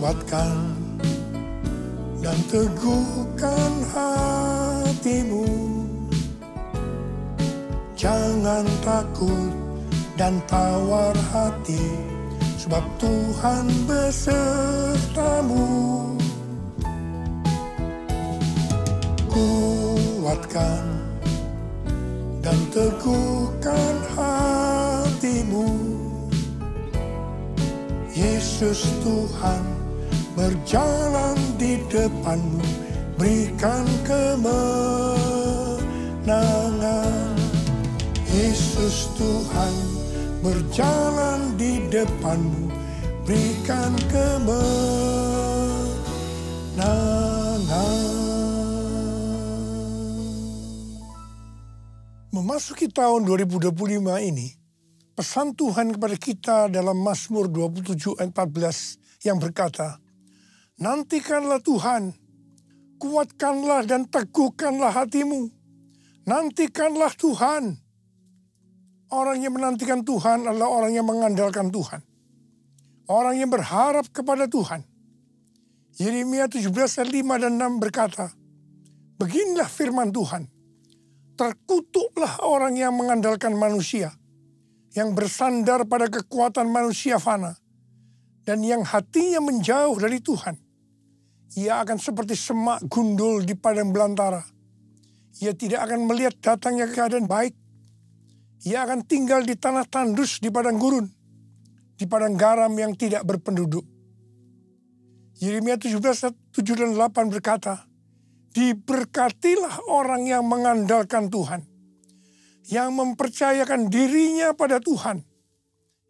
Kuatkan dan teguhkan hatimu. Jangan takut dan tawar hati, sebab Tuhan besertamu. Kuatkan dan teguhkan hatimu. Yesus Tuhan berjalan di depanmu, berikan kemenangan. Yesus Tuhan berjalan di depanmu, berikan kemenangan. Memasuki tahun 2025 ini, pesan Tuhan kepada kita dalam Mazmur 27 ayat 14 yang berkata, nantikanlah Tuhan, kuatkanlah dan teguhkanlah hatimu. Nantikanlah Tuhan. Orang yang menantikan Tuhan adalah orang yang mengandalkan Tuhan. Orang yang berharap kepada Tuhan. Yeremia 17 ayat 5 dan 6 berkata, beginilah firman Tuhan, terkutuklah orang yang mengandalkan manusia, yang bersandar pada kekuatan manusia fana, dan yang hatinya menjauh dari Tuhan. Ia akan seperti semak gundul di padang belantara. Ia tidak akan melihat datangnya keadaan baik. Ia akan tinggal di tanah tandus di padang gurun, di padang garam yang tidak berpenduduk. Yeremia 17 ayat 7 dan 8 berkata, diberkatilah orang yang mengandalkan Tuhan, yang mempercayakan dirinya pada Tuhan.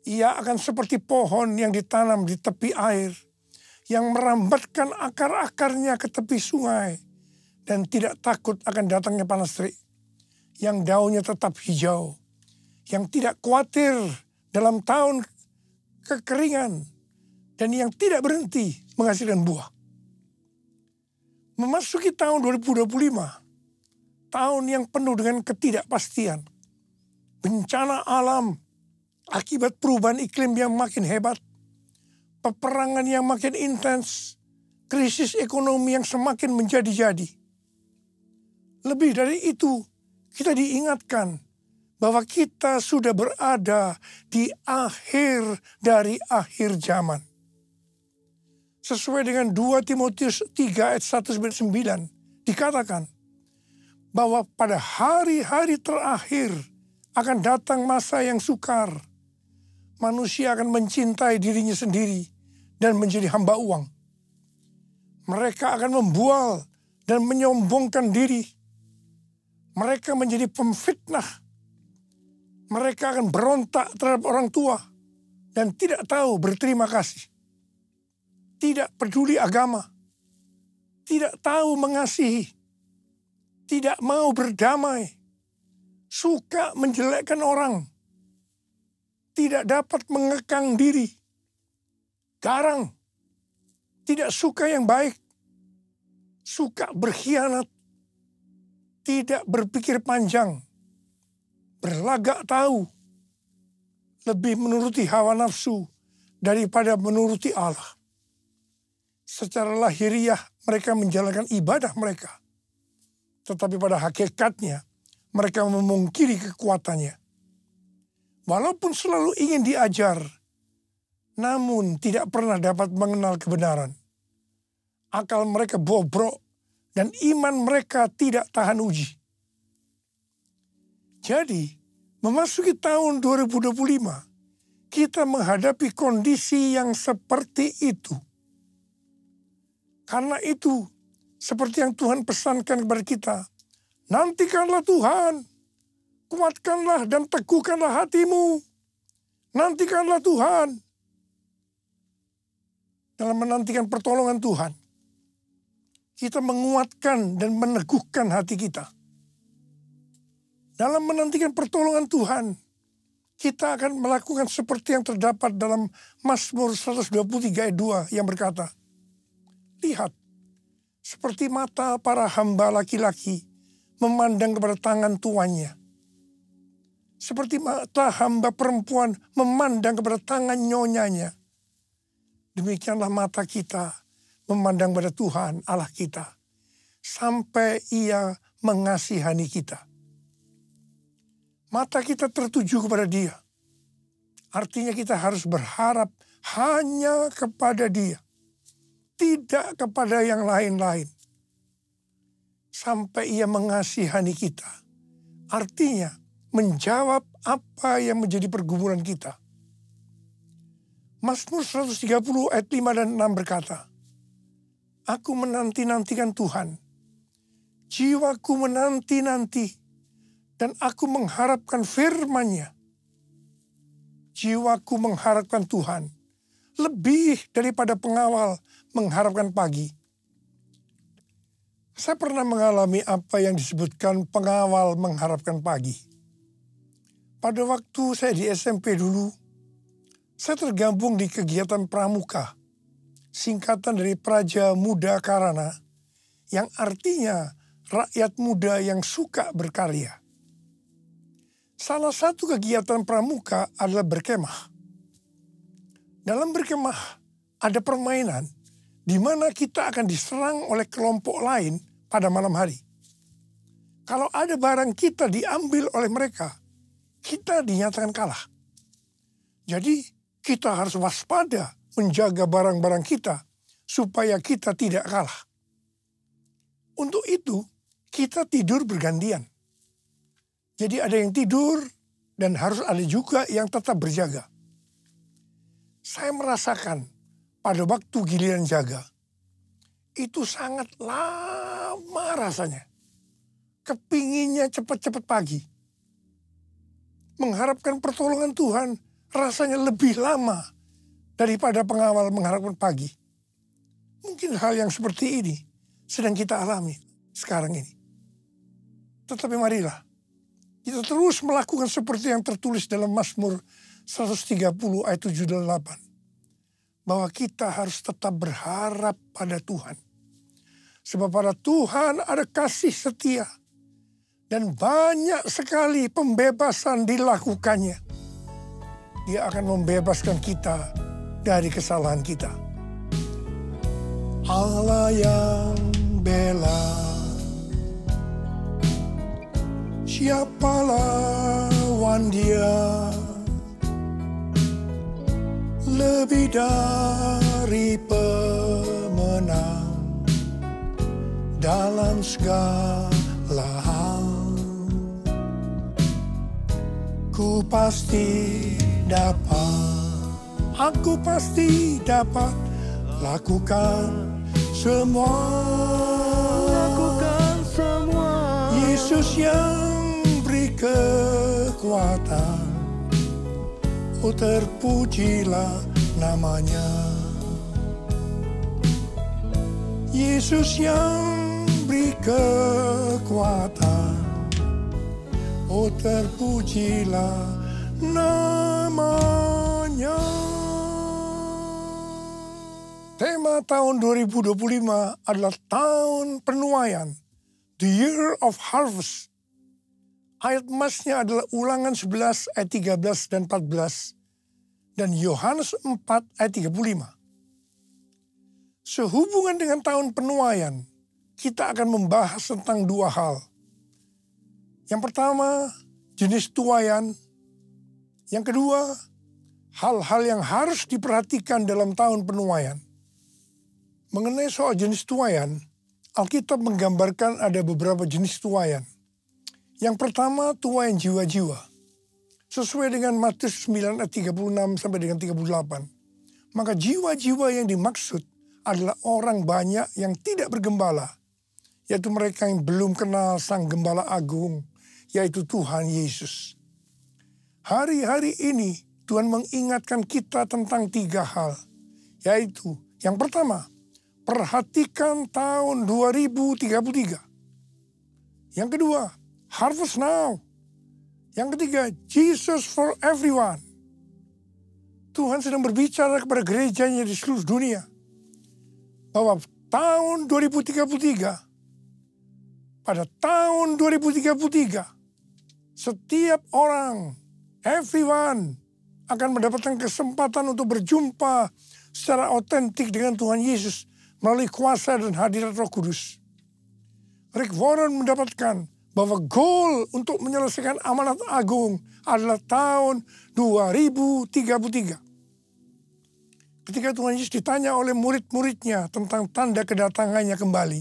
Ia akan seperti pohon yang ditanam di tepi air, yang merambatkan akar-akarnya ke tepi sungai, dan tidak takut akan datangnya panas terik, yang daunnya tetap hijau, yang tidak khawatir dalam tahun kekeringan, dan yang tidak berhenti menghasilkan buah. Memasuki tahun 2025, tahun yang penuh dengan ketidakpastian, bencana alam akibat perubahan iklim yang makin hebat, peperangan yang makin intens, krisis ekonomi yang semakin menjadi-jadi. Lebih dari itu, kita diingatkan bahwa kita sudah berada di akhir dari akhir zaman. Sesuai dengan 2 Timotius 3 ayat 1-9 dikatakan bahwa pada hari-hari terakhir akan datang masa yang sukar. Manusia akan mencintai dirinya sendiri dan menjadi hamba uang. Mereka akan membual dan menyombongkan diri. Mereka menjadi pemfitnah. Mereka akan berontak terhadap orang tua dan tidak tahu berterima kasih. Tidak peduli agama. Tidak tahu mengasihi. Tidak mau berdamai. Suka menjelekkan orang. Tidak dapat mengekang diri. Garang. Tidak suka yang baik. Suka berkhianat. Tidak berpikir panjang. Berlagak tahu. Lebih menuruti hawa nafsu daripada menuruti Allah. Secara lahiriah mereka menjalankan ibadah mereka. Tetapi pada hakikatnya mereka memungkiri kekuatannya. Walaupun selalu ingin diajar, namun tidak pernah dapat mengenal kebenaran. Akal mereka bobrok dan iman mereka tidak tahan uji. Jadi, memasuki tahun 2025, kita menghadapi kondisi yang seperti itu. Karena itu, seperti yang Tuhan pesankan kepada kita, nantikanlah Tuhan, kuatkanlah dan teguhkanlah hatimu. Nantikanlah Tuhan. Dalam menantikan pertolongan Tuhan, kita menguatkan dan meneguhkan hati kita. Dalam menantikan pertolongan Tuhan, kita akan melakukan seperti yang terdapat dalam Mazmur 123 ayat 2 yang berkata, lihat, seperti mata para hamba laki-laki memandang kepada tangan tuannya. Seperti mata hamba perempuan memandang kepada tangan nyonyanya. demikianlah mata kita memandang pada Tuhan Allah kita, sampai Ia mengasihani kita. Mata kita tertuju kepada Dia. Artinya kita harus berharap hanya kepada Dia, tidak kepada yang lain-lain. Sampai Ia mengasihani kita. Artinya menjawab apa yang menjadi pergumulan kita. Mazmur 130 ayat 5 dan 6 berkata, "Aku menanti-nantikan Tuhan, jiwaku menanti-nanti, dan aku mengharapkan firman-Nya." Jiwaku mengharapkan Tuhan, lebih daripada pengawal mengharapkan pagi. Saya pernah mengalami apa yang disebutkan pengawal mengharapkan pagi. Pada waktu saya di SMP dulu, saya tergabung di kegiatan pramuka, singkatan dari Praja Muda Karana, yang artinya rakyat muda yang suka berkarya. Salah satu kegiatan pramuka adalah berkemah. Dalam berkemah ada permainan di mana kita akan diserang oleh kelompok lain pada malam hari. Kalau ada barang kita diambil oleh mereka, kita dinyatakan kalah. Jadi kita harus waspada menjaga barang-barang kita supaya kita tidak kalah. Untuk itu kita tidur bergantian. Jadi ada yang tidur dan harus ada juga yang tetap berjaga. Saya merasakan pada waktu giliran jaga, itu sangat lama rasanya. Kepinginnya cepat-cepat pagi. Mengharapkan pertolongan Tuhan rasanya lebih lama daripada pengawal mengharapkan pagi. Mungkin hal yang seperti ini sedang kita alami sekarang ini. Tetapi marilah kita terus melakukan seperti yang tertulis dalam Mazmur 130 ayat 7 dan 8. Bahwa kita harus tetap berharap pada Tuhan. Sebab pada Tuhan ada kasih setia. Dan banyak sekali pembebasan dilakukannya. Dia akan membebaskan kita dari kesalahan kita. Allah yang bela, siapa lawan Dia? Lebih dari pemenang dalam segala hal. Ku pasti dapat, aku pasti dapat lakukan semua. Yesus yang beri kekuatan, oh terpujilah namanya. Yesus yang beri kekuatan, oh terpujilah namanya. Tema tahun 2025 adalah tahun penuaian, the year of harvest. Ayat emasnya adalah Ulangan 11 ayat 13 dan 14 dan Yohanes 4 ayat 35. Sehubungan dengan tahun penuaian, kita akan membahas tentang dua hal. Yang pertama, jenis tuaian. Yang kedua, hal-hal yang harus diperhatikan dalam tahun penuaian. Mengenai soal jenis tuaian, Alkitab menggambarkan ada beberapa jenis tuaian. Yang pertama, tuaian jiwa-jiwa. Sesuai dengan Matius 9 ayat 36 sampai dengan 38. Maka jiwa-jiwa yang dimaksud adalah orang banyak yang tidak bergembala. Yaitu mereka yang belum kenal Sang Gembala Agung, yaitu Tuhan Yesus. Hari-hari ini Tuhan mengingatkan kita tentang tiga hal. Yaitu yang pertama, perhatikan tahun 2033. Yang kedua, harvest now. Yang ketiga, Jesus for everyone. Tuhan sedang berbicara kepada gerejanya di seluruh dunia. Bahwa tahun 2033, pada tahun 2033, setiap orang, everyone, akan mendapatkan kesempatan untuk berjumpa secara otentik dengan Tuhan Yesus melalui kuasa dan hadirat Roh Kudus. Rick Warren mendapatkan bahwa goal untuk menyelesaikan amanat agung adalah tahun 2033. Ketika Tuhan Yesus ditanya oleh murid-muridnya tentang tanda kedatangannya kembali,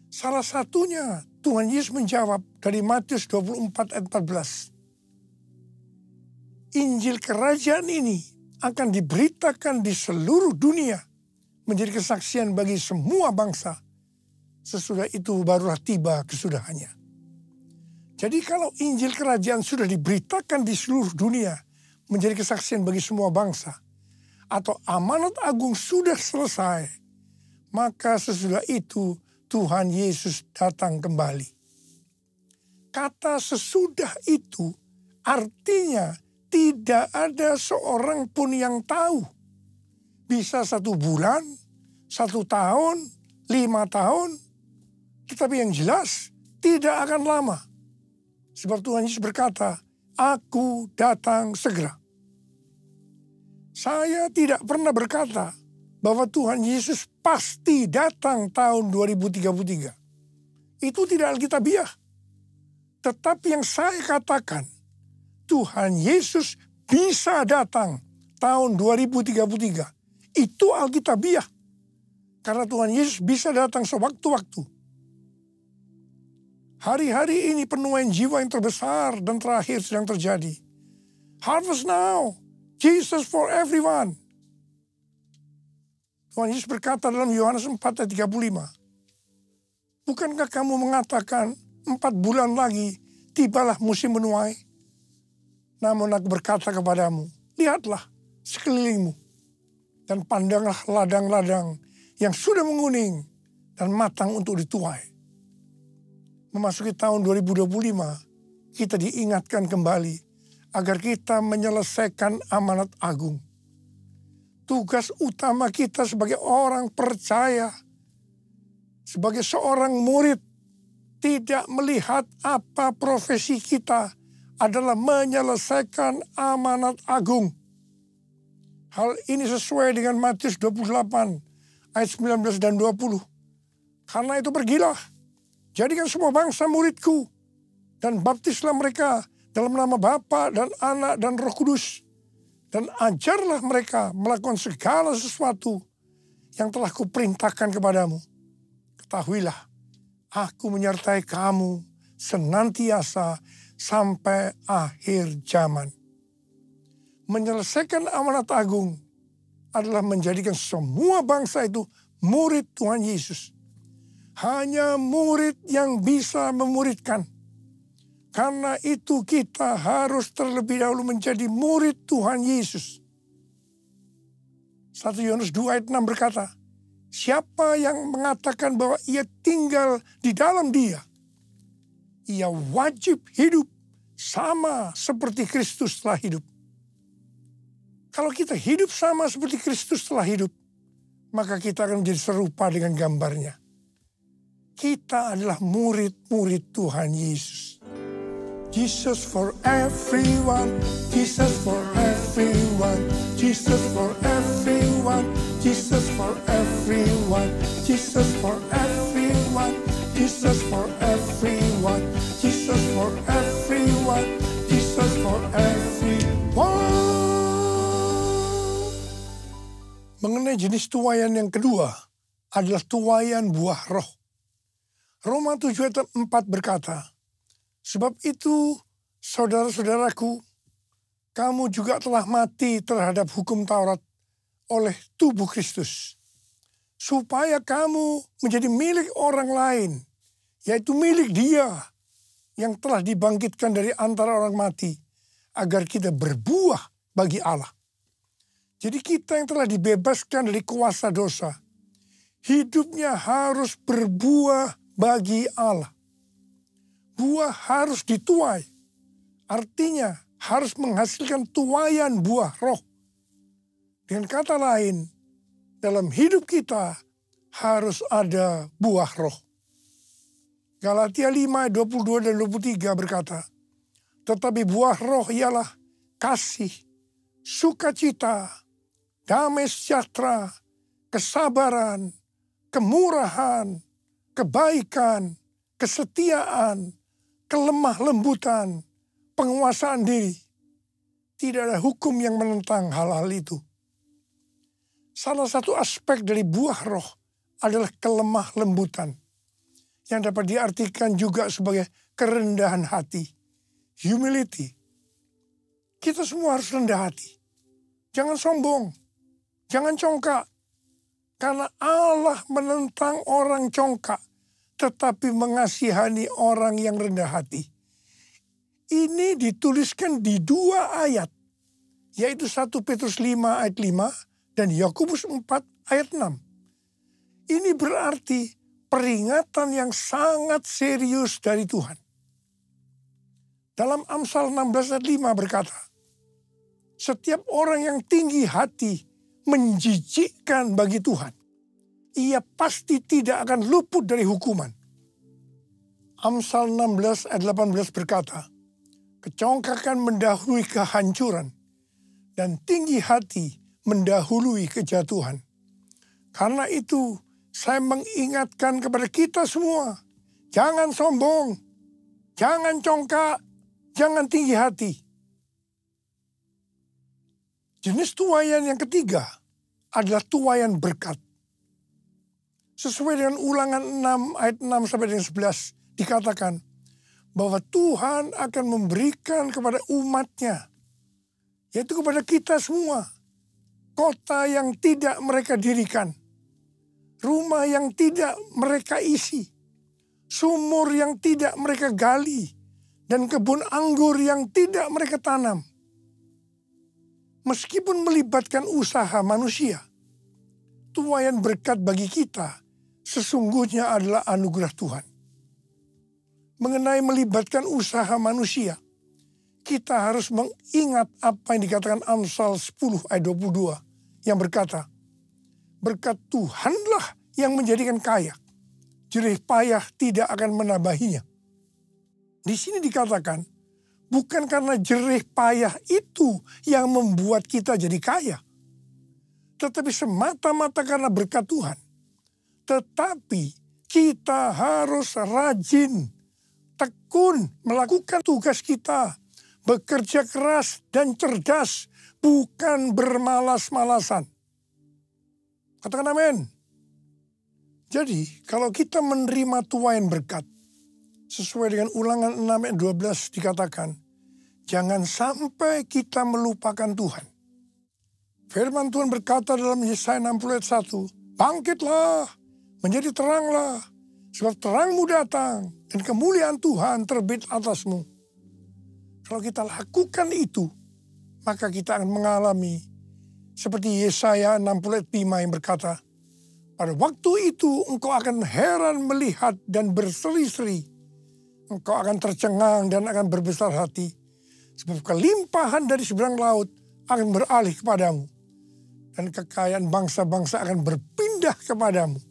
salah satunya Tuhan Yesus menjawab dari Matius 24 ayat 14. Injil kerajaan ini akan diberitakan di seluruh dunia menjadi kesaksian bagi semua bangsa. Sesudah itu barulah tiba kesudahannya. Jadi kalau Injil kerajaan sudah diberitakan di seluruh dunia menjadi kesaksian bagi semua bangsa, atau amanat agung sudah selesai, maka sesudah itu Tuhan Yesus datang kembali. Kata sesudah itu artinya tidak ada seorang pun yang tahu. Bisa 1 bulan, 1 tahun, 5 tahun. Tetapi yang jelas tidak akan lama. Sebab Tuhan Yesus berkata, aku datang segera. Saya tidak pernah berkata bahwa Tuhan Yesus pasti datang tahun 2033. Itu tidak alkitabiah. Tetapi yang saya katakan, Tuhan Yesus bisa datang tahun 2033. Itu alkitabiah. Karena Tuhan Yesus bisa datang sewaktu-waktu. Hari-hari ini penuaian jiwa yang terbesar dan terakhir sedang terjadi. Harvest now, Jesus for everyone. Tuhan Yesus berkata dalam Yohanes 4 ayat 35. Bukankah kamu mengatakan 4 bulan lagi tibalah musim menuai? Namun aku berkata kepadamu, lihatlah sekelilingmu dan pandanglah ladang-ladang yang sudah menguning dan matang untuk dituai. Memasuki tahun 2025, kita diingatkan kembali agar kita menyelesaikan amanat agung. Tugas utama kita sebagai orang percaya, sebagai seorang murid, tidak melihat apa profesi kita adalah menyelesaikan amanat agung. Hal ini sesuai dengan Matius 28 ayat 19 dan 20. Karena itu pergilah, jadikan semua bangsa muridku, dan baptislah mereka dalam nama Bapa dan Anak dan Roh Kudus. Dan ajarlah mereka melakukan segala sesuatu yang telah kuperintahkan kepadamu. Ketahuilah, aku menyertai kamu senantiasa sampai akhir zaman. Menyelesaikan amanat agung adalah menjadikan semua bangsa itu murid Tuhan Yesus. Hanya murid yang bisa memuridkan. Karena itu kita harus terlebih dahulu menjadi murid Tuhan Yesus. 1 Yohanes 2 ayat 6 berkata, siapa yang mengatakan bahwa ia tinggal di dalam dia, ia wajib hidup sama seperti Kristus telah hidup. Kalau kita hidup sama seperti Kristus telah hidup, maka kita akan menjadi serupa dengan gambarnya. Kita adalah murid-murid Tuhan Yesus. Jesus for everyone, Jesus for everyone, Jesus for everyone, Jesus for everyone, Jesus for everyone, Jesus for everyone, Jesus for everyone, Jesus for everyone. Mengenai jenis tuaian yang kedua adalah tuaian buah roh. Roma 7 ayat 4 berkata, sebab itu saudara-saudaraku, kamu juga telah mati terhadap hukum Taurat oleh tubuh Kristus, supaya kamu menjadi milik orang lain, yaitu milik Dia yang telah dibangkitkan dari antara orang mati, agar kita berbuah bagi Allah. Jadi kita yang telah dibebaskan dari kuasa dosa, hidupnya harus berbuah bagi Allah. Buah harus dituai. Artinya harus menghasilkan tuaian buah roh. Dengan kata lain, dalam hidup kita harus ada buah roh. Galatia 5, 22 dan 23 berkata, tetapi buah roh ialah kasih, sukacita, damai sejahtera, kesabaran, kemurahan, kebaikan, kesetiaan, kelemah lembutan, penguasaan diri. Tidak ada hukum yang menentang hal-hal itu. Salah satu aspek dari buah roh adalah kelemah lembutan, yang dapat diartikan juga sebagai kerendahan hati, humility. Kita semua harus rendah hati. Jangan sombong, jangan congkak. Karena Allah menentang orang congkak, tetapi mengasihani orang yang rendah hati. Ini dituliskan di 2 ayat, yaitu 1 Petrus 5 ayat 5 dan Yakobus 4 ayat 6. Ini berarti peringatan yang sangat serius dari Tuhan. Dalam Amsal 16 ayat 5 berkata, setiap orang yang tinggi hati menjijikkan bagi Tuhan, ia pasti tidak akan luput dari hukuman. Amsal 16 ayat 18 berkata, kecongkakan mendahului kehancuran, dan tinggi hati mendahului kejatuhan. Karena itu, saya mengingatkan kepada kita semua, jangan sombong, jangan congkak, jangan tinggi hati. Jenis tuaian yang ketiga adalah tuaian berkat. Sesuai dengan Ulangan 6 ayat 6 sampai dengan 11 dikatakan bahwa Tuhan akan memberikan kepada umatnya, yaitu kepada kita semua, kota yang tidak mereka dirikan, rumah yang tidak mereka isi, sumur yang tidak mereka gali, dan kebun anggur yang tidak mereka tanam. Meskipun melibatkan usaha manusia, tuaian berkat bagi kita sesungguhnya adalah anugerah Tuhan. Mengenai melibatkan usaha manusia, kita harus mengingat apa yang dikatakan Amsal 10 ayat 22 yang berkata, berkat Tuhanlah yang menjadikan kaya, jerih payah tidak akan menambahinya. Di sini dikatakan, bukan karena jerih payah itu yang membuat kita jadi kaya, tetapi semata-mata karena berkat Tuhan. Tetapi kita harus rajin, tekun melakukan tugas kita, bekerja keras dan cerdas, bukan bermalas-malasan. Katakan amin. Jadi kalau kita menerima tuaian berkat, sesuai dengan Ulangan 6 ayat 12 dikatakan, jangan sampai kita melupakan Tuhan. Firman Tuhan berkata dalam Yesaya 60 ayat 1, bangkitlah, menjadi teranglah, sebab terangmu datang dan kemuliaan Tuhan terbit atasmu. Kalau kita lakukan itu, maka kita akan mengalami seperti Yesaya 60 ayat 5 yang berkata, pada waktu itu engkau akan heran melihat dan berseri-seri. Engkau akan tercengang dan akan berbesar hati. Sebab kelimpahan dari seberang laut akan beralih kepadamu. Dan kekayaan bangsa-bangsa akan berpindah kepadamu.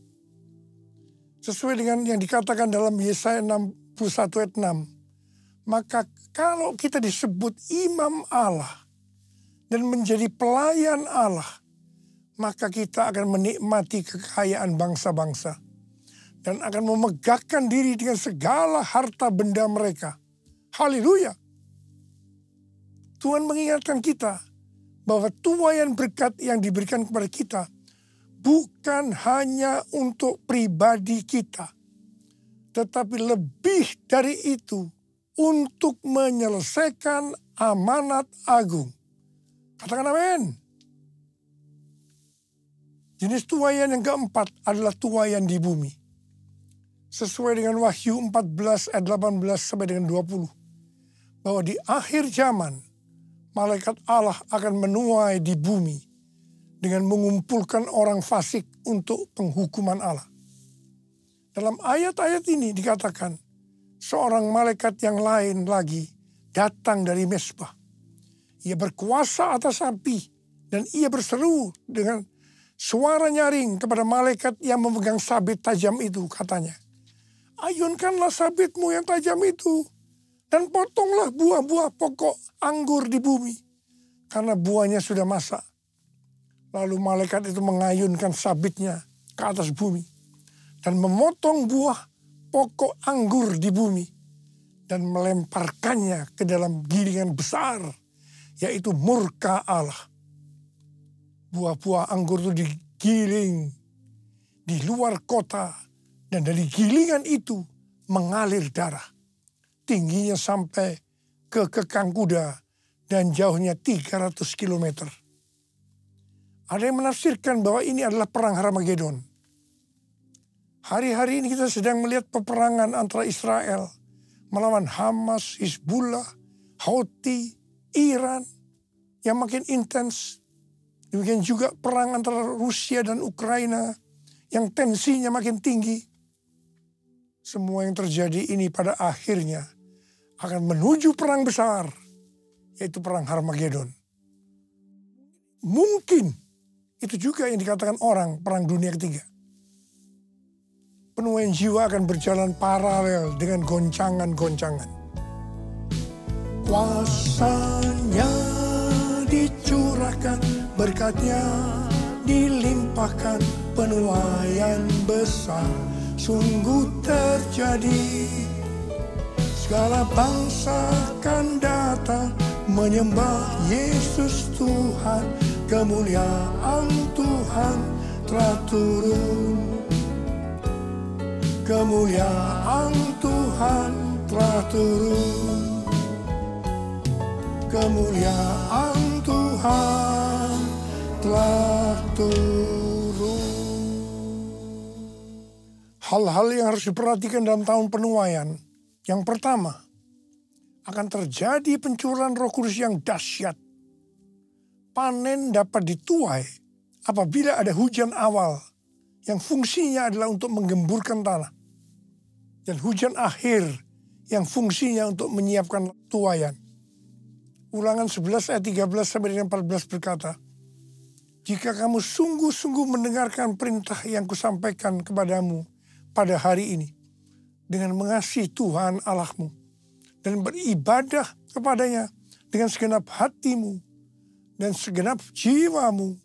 Sesuai dengan yang dikatakan dalam Yesaya 61 ayat 6. Maka kalau kita disebut imam Allah dan menjadi pelayan Allah, maka kita akan menikmati kekayaan bangsa-bangsa. Dan akan memegahkan diri dengan segala harta benda mereka. Haleluya. Tuhan mengingatkan kita bahwa tuaian berkat yang diberikan kepada kita bukan hanya untuk pribadi kita, tetapi lebih dari itu untuk menyelesaikan amanat agung. Katakan amin. Jenis tuaian yang keempat adalah tuaian di bumi. Sesuai dengan Wahyu 14 ayat 18 sampai dengan 20. Bahwa di akhir zaman, malaikat Allah akan menuai di bumi dengan mengumpulkan orang fasik untuk penghukuman Allah. Dalam ayat-ayat ini dikatakan, seorang malaikat yang lain lagi datang dari Mesbah. Ia berkuasa atas api dan ia berseru dengan suara nyaring kepada malaikat yang memegang sabit tajam itu, katanya, ayunkanlah sabitmu yang tajam itu dan potonglah buah-buah pokok anggur di bumi, karena buahnya sudah masak. Lalu malaikat itu mengayunkan sabitnya ke atas bumi dan memotong buah pokok anggur di bumi dan melemparkannya ke dalam gilingan besar, yaitu murka Allah. Buah-buah anggur itu digiling di luar kota, dan dari gilingan itu mengalir darah. Tingginya sampai ke kekang kuda dan jauhnya 300 kilometer. Ada yang menafsirkan bahwa ini adalah perang Harmagedon. Hari-hari ini kita sedang melihat peperangan antara Israel melawan Hamas, Hizbullah, Houthi, Iran yang makin intens. Demikian juga perang antara Rusia dan Ukraina yang tensinya makin tinggi. Semua yang terjadi ini pada akhirnya akan menuju perang besar, yaitu perang Harmagedon. Mungkin itu juga yang dikatakan orang perang dunia ketiga. Penuaian jiwa akan berjalan paralel dengan goncangan-goncangan. Kuasanya dicurahkan, berkatnya dilimpahkan, penuaian besar sungguh terjadi. Segala bangsa akan datang menyembah Yesus Tuhan, kemuliaan Tuhan telah turun. Kemuliaan Tuhan telah turun. Kemuliaan Tuhan telah turun. Hal-hal yang harus diperhatikan dalam tahun penuaian. Yang pertama, akan terjadi pencurahan Roh Kudus yang dahsyat. Panen dapat dituai apabila ada hujan awal yang fungsinya adalah untuk menggemburkan tanah. Dan hujan akhir yang fungsinya untuk menyiapkan tuaian. Ulangan 11 ayat 13 sampai dengan 14 berkata, jika kamu sungguh-sungguh mendengarkan perintah yang kusampaikan kepadamu pada hari ini, dengan mengasihi Tuhan Allahmu, dan beribadah kepadanya dengan segenap hatimu dan segenap jiwamu,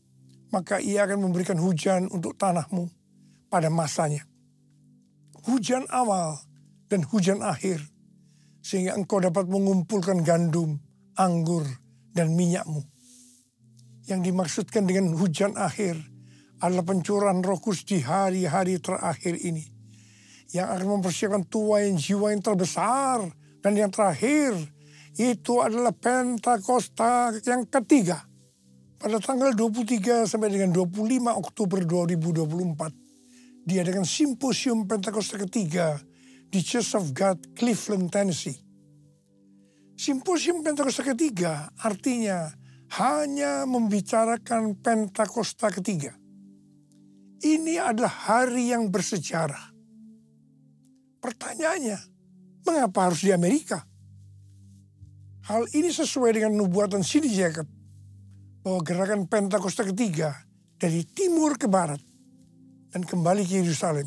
maka ia akan memberikan hujan untuk tanahmu pada masanya. Hujan awal dan hujan akhir, sehingga engkau dapat mengumpulkan gandum, anggur, dan minyakmu. Yang dimaksudkan dengan hujan akhir adalah pencurahan Roh Kudus di hari-hari terakhir ini, yang akan mempersiapkan tuaian jiwa yang terbesar. Dan yang terakhir, itu adalah Pentakosta yang ketiga. Pada tanggal 23 sampai dengan 25 Oktober 2024, diadakan simposium Pentakosta ketiga di Church of God, Cleveland, Tennessee. Simposium Pentakosta ketiga artinya hanya membicarakan Pentakosta ketiga. Ini adalah hari yang bersejarah. Pertanyaannya, mengapa harus di Amerika? Hal ini sesuai dengan nubuatan C.D. Jacob bahwa gerakan Pentakosta ketiga dari timur ke barat dan kembali ke Yerusalem.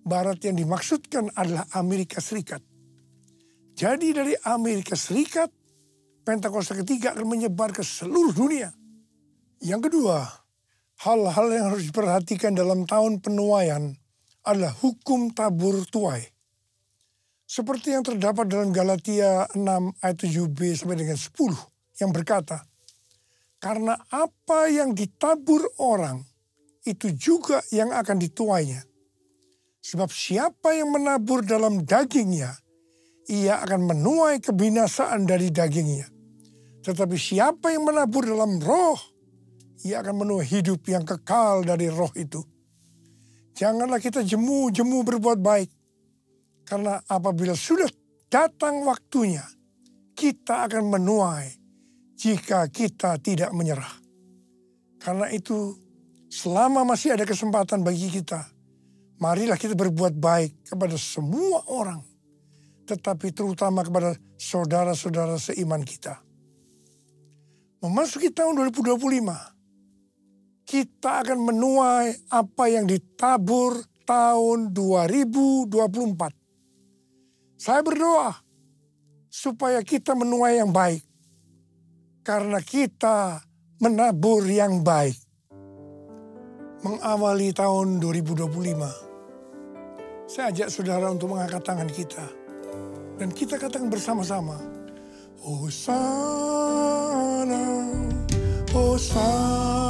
Barat yang dimaksudkan adalah Amerika Serikat. Jadi dari Amerika Serikat, Pentakosta ketiga akan menyebar ke seluruh dunia. Yang kedua, hal-hal yang harus diperhatikan dalam tahun penuaian adalah hukum tabur tuai. Seperti yang terdapat dalam Galatia 6 ayat 7b sampai dengan 10 yang berkata, karena apa yang ditabur orang, itu juga yang akan dituainya. Sebab siapa yang menabur dalam dagingnya, ia akan menuai kebinasaan dari dagingnya. Tetapi siapa yang menabur dalam roh, ia akan menuai hidup yang kekal dari roh itu. Janganlah kita jemu-jemu berbuat baik. Karena apabila sudah datang waktunya, kita akan menuai jika kita tidak menyerah. Karena itu, selama masih ada kesempatan bagi kita, marilah kita berbuat baik kepada semua orang, tetapi terutama kepada saudara-saudara seiman kita. Memasuki tahun 2025, kita akan menuai apa yang ditabur tahun 2024. Saya berdoa supaya kita menuai yang baik, karena kita menabur yang baik. mengawali tahun 2025. Saya ajak saudara untuk mengangkat tangan kita. Dan kita katakan bersama-sama. Hosana, Hosana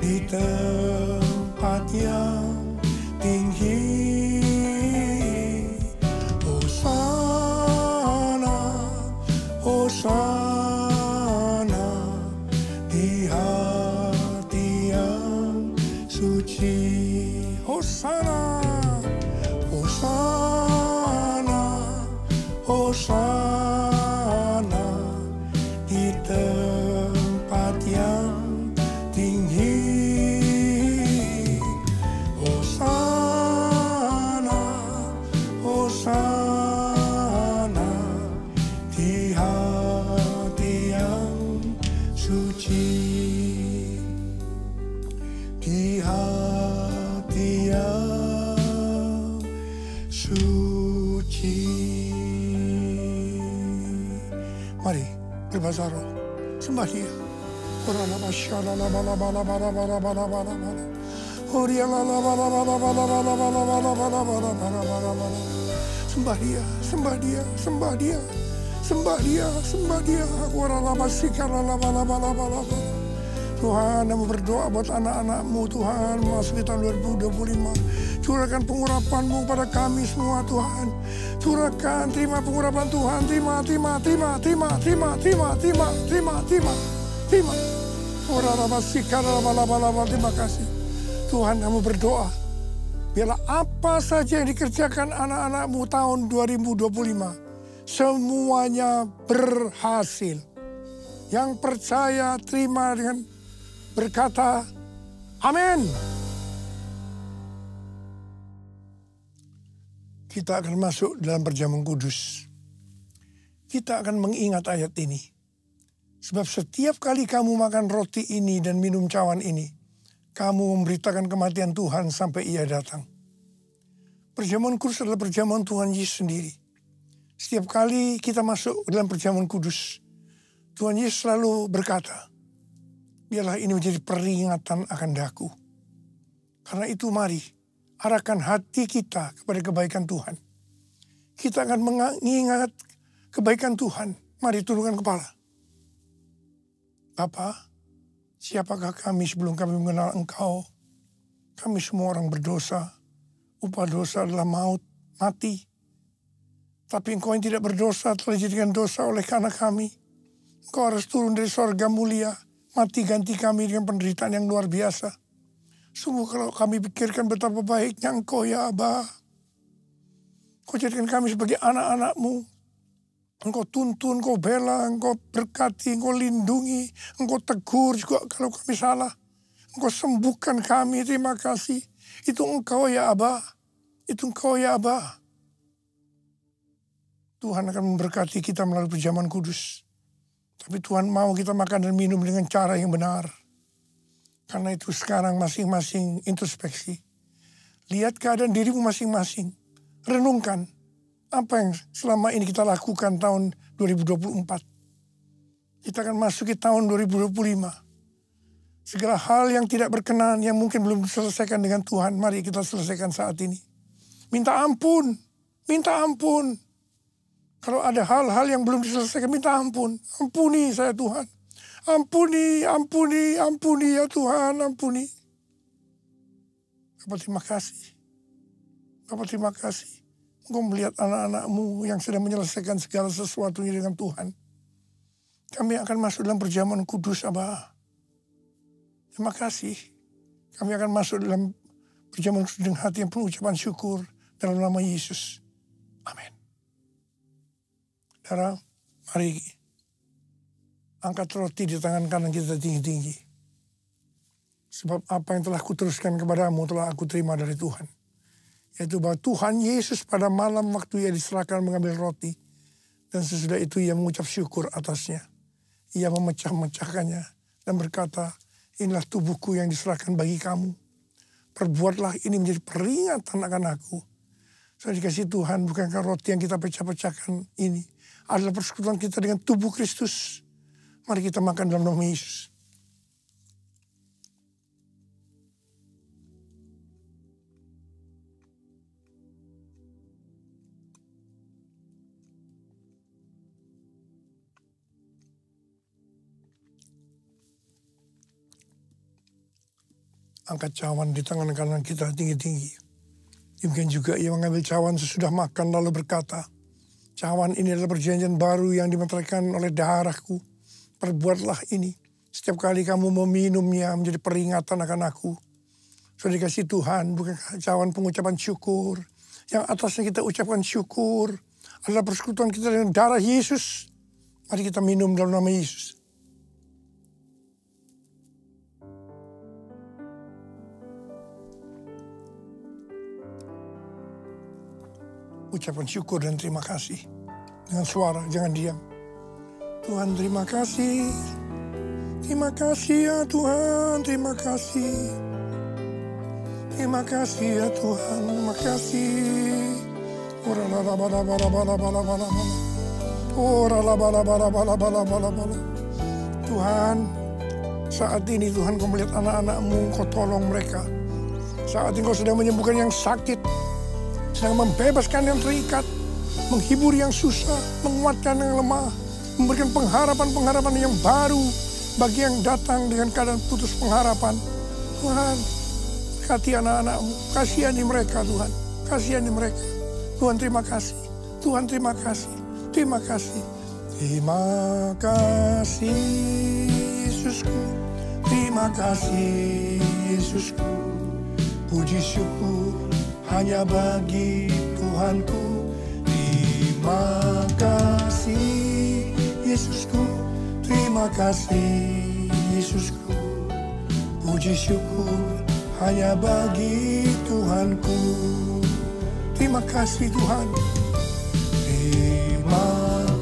di tempat yang tinggi. Hosana, Hosana di hati yang suci. Hosana, Hosana, Hosana di tempat yang tinggi. Hosana, Hosana di hati yang suci. Di hati yang suci. Mari berbahasa roh, sembah Dia. Sembah Dia, sembah Dia, sembah Dia, sembah Dia, sembah Dia. Tuhan, kami berdoa buat anak-anak-Mu Tuhan, memasuki tahun 2025. Curahkan pengurapan-Mu pada kami semua Tuhan. Curahkan, terima pengurapan Tuhan, terima. Terima kasih. Tuhan, kami berdoa, biarlah apa saja yang dikerjakan anak-anak-Mu tahun 2025, semuanya berhasil. Yang percaya, terima dengan berkata, amin. Kita akan masuk dalam perjamuan kudus. Kita akan mengingat ayat ini. Sebab setiap kali kamu makan roti ini dan minum cawan ini, kamu memberitakan kematian Tuhan sampai Ia datang. Perjamuan kudus adalah perjamuan Tuhan Yesus sendiri. Setiap kali kita masuk dalam perjamuan kudus, Tuhan Yesus selalu berkata, biarlah ini menjadi peringatan akan daku. Karena itu mari arahkan hati kita kepada kebaikan Tuhan. Kita akan mengingat kebaikan Tuhan. Mari tundukkan kepala. Bapa, siapakah kami sebelum kami mengenal Engkau? Kami semua orang berdosa. Upah dosa adalah maut, mati. Tapi Engkau yang tidak berdosa telah dijadikan dosa oleh karena kami. Engkau harus turun dari sorga mulia, mati ganti kami dengan penderitaan yang luar biasa. Sungguh kalau kami pikirkan betapa baiknya Engkau ya Aba. Engkau jadikan kami sebagai anak-anak-Mu. Engkau tuntun, Engkau bela, Engkau berkati, Engkau lindungi, Engkau tegur juga kalau kami salah. Engkau sembuhkan kami, terima kasih. Itu Engkau ya Aba. Itu Engkau ya Aba. Tuhan akan memberkati kita melalui perjamuan kudus. Tapi Tuhan mau kita makan dan minum dengan cara yang benar. Karena itu sekarang masing-masing introspeksi. Lihat keadaan dirimu masing-masing. Renungkan apa yang selama ini kita lakukan tahun 2024. Kita akan masuki tahun 2025. Segala hal yang tidak berkenan, yang mungkin belum diselesaikan dengan Tuhan, mari kita selesaikan saat ini. Minta ampun, minta ampun. Kalau ada hal-hal yang belum diselesaikan, minta ampun. Ampuni saya Tuhan. Ampuni, ampuni, ampuni ya Tuhan, ampuni. Bapak terima kasih. Bapak terima kasih. Engkau melihat anak-anak-Mu yang sedang menyelesaikan segala sesuatunya dengan Tuhan. Kami akan masuk dalam perjamuan kudus, Abah. Terima kasih. Kami akan masuk dalam perjamuan kudus dengan hati yang penuh ucapan syukur dalam nama Yesus. Amin. Saudara, mari angkat roti di tangan kanan kita tinggi-tinggi. Sebab apa yang telah kuteruskan kepadamu telah aku terima dari Tuhan. Yaitu bahwa Tuhan Yesus pada malam waktu Ia diserahkan mengambil roti. Dan sesudah itu Ia mengucap syukur atasnya. Ia memecah-mecahkannya dan berkata, inilah tubuhku yang diserahkan bagi kamu. Perbuatlah ini menjadi peringatan akan aku. Saya dikasih Tuhan, bukankah roti yang kita pecah-pecahkan ini adalah persekutuan kita dengan tubuh Kristus. Mari kita makan dalam nama Yesus. angkat cawan di tangan kanan kita tinggi-tinggi. Mungkin juga ia mengambil cawan sesudah makan lalu berkata, cawan ini adalah perjanjian baru yang dimeteraikan oleh darahku. Perbuatlah ini. Setiap kali kamu meminumnya menjadi peringatan akan aku. Sudah dikasih Tuhan, bukan cawan pengucapan syukur. Yang atasnya kita ucapkan syukur adalah persekutuan kita dengan darah Yesus. Mari kita minum dalam nama Yesus. Ucapan syukur dan terima kasih. Dengan suara, jangan diam. Tuhan terima kasih. Terima kasih ya Tuhan, terima kasih. Terima kasih ya Tuhan, terima kasih. Tuhan, saat ini Tuhan kau melihat anak-anak-Mu, kau tolong mereka. Saat ini kau sedang menyembuhkan yang sakit, sedang membebaskan yang terikat, menghibur yang susah, menguatkan yang lemah, memberikan pengharapan-pengharapan yang baru bagi yang datang dengan keadaan putus pengharapan. Tuhan, berkati anak-anak-Mu, kasihani mereka Tuhan, kasihani mereka. Tuhan terima kasih, Tuhan terima kasih, terima kasih. Terima kasih Yesusku, terima kasih Yesusku. Puji syukur hanya bagi Tuhanku. Terima kasih Yesusku, terima kasih Yesusku. Puji syukur hanya bagi Tuhanku. Terima kasih Tuhan. Terima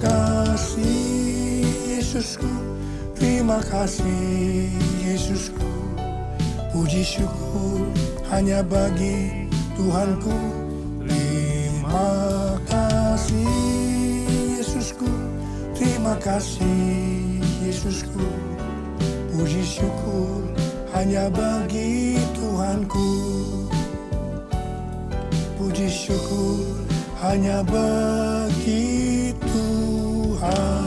kasih Yesusku, terima kasih Yesusku. Puji syukur hanya bagi Tuhanku. Terima kasih Yesusku, terima kasih Yesusku. Puji syukur hanya bagi Tuhanku. Puji syukur hanya bagi Tuhanku.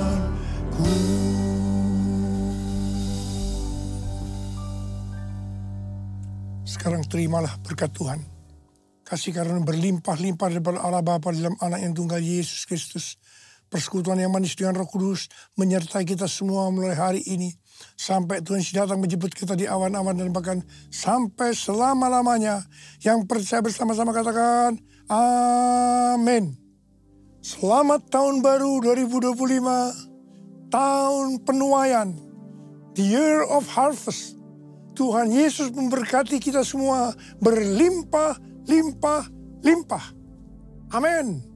Sekarang terimalah berkat Tuhan. Kasih karunia berlimpah-limpah daripada Allah Bapa dalam anak yang tunggal Yesus Kristus. Persekutuan yang manis dengan Roh Kudus menyertai kita semua mulai hari ini. Sampai Tuhan datang menjemput kita di awan-awan dan bahkan sampai selama-lamanya. Yang percaya bersama-sama katakan, amin. Selamat tahun baru 2025. Tahun penuaian. The year of harvest. Tuhan Yesus memberkati kita semua berlimpah, limpah, limpah. Amin.